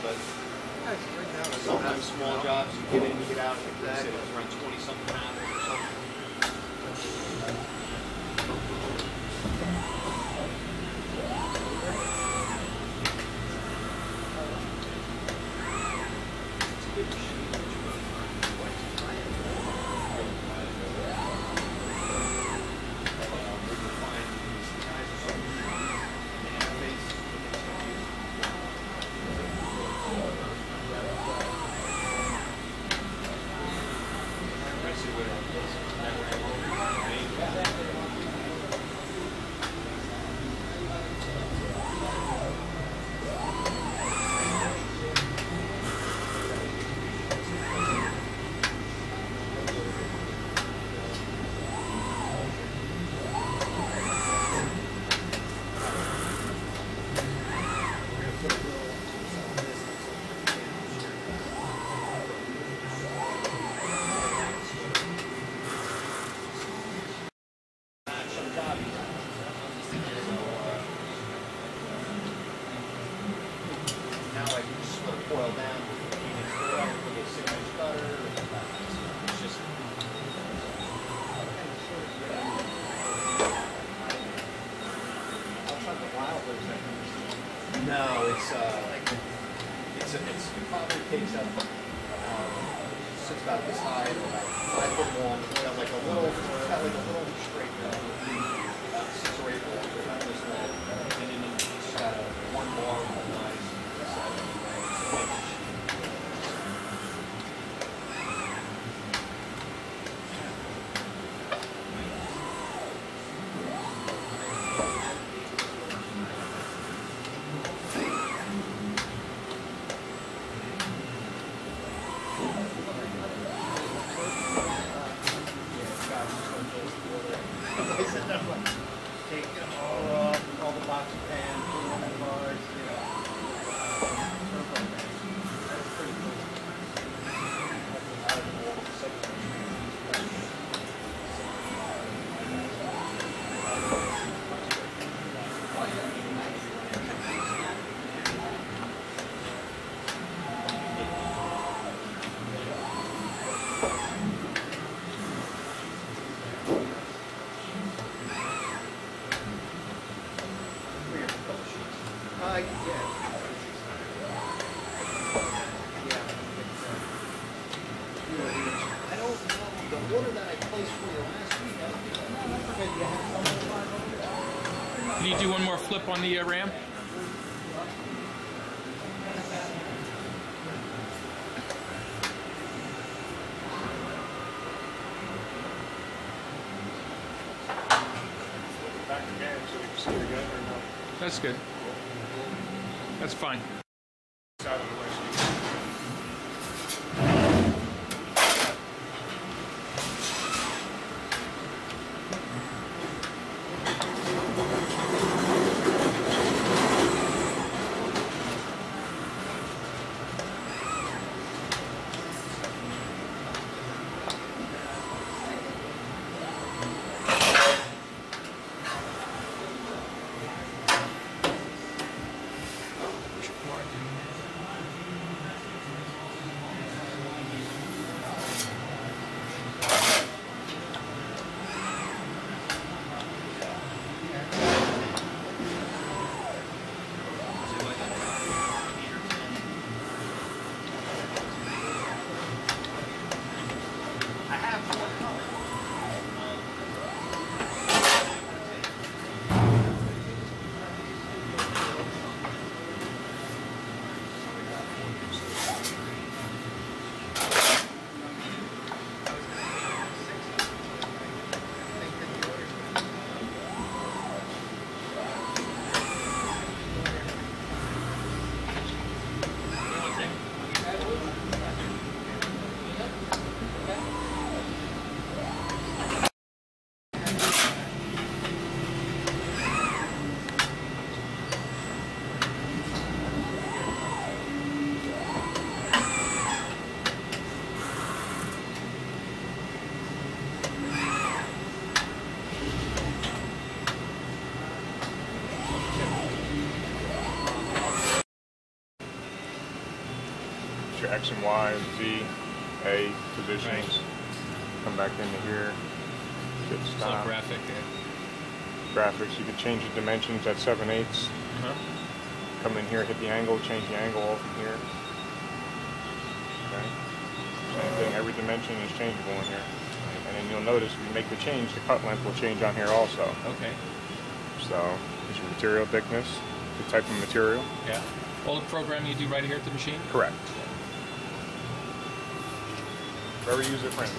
but sometimes small jobs, you get in, you get out, like I said, it was around 20-something hours or something. No, it probably takes up, it's about this high, about 5 foot long. It's got like a little, straight, about 6 or 8 balls, about this long. And then it's got one bar with a nice side. Take all the box of pans, put them in the bars, That's pretty cool. I don't know the order that I placed for you last week. I forget you had some. Can you do one more flip on the ram? Back again, so we can see it again or no? That's good. That's fine. Out of the way. X and Y, Z, A positions. Come back into here. Hit It's stop. all graphic. Graphics. You can change the dimensions at 7/8. Uh-huh. Come in here, hit the angle, change the angle all from here. Okay. Same thing. Every dimension is changeable in here. And then you'll notice when you make the change, the cut length will change on here also. Okay. So this is your material thickness, the type of material. Yeah. All the programming you do right here at the machine? Correct. Very user friendly.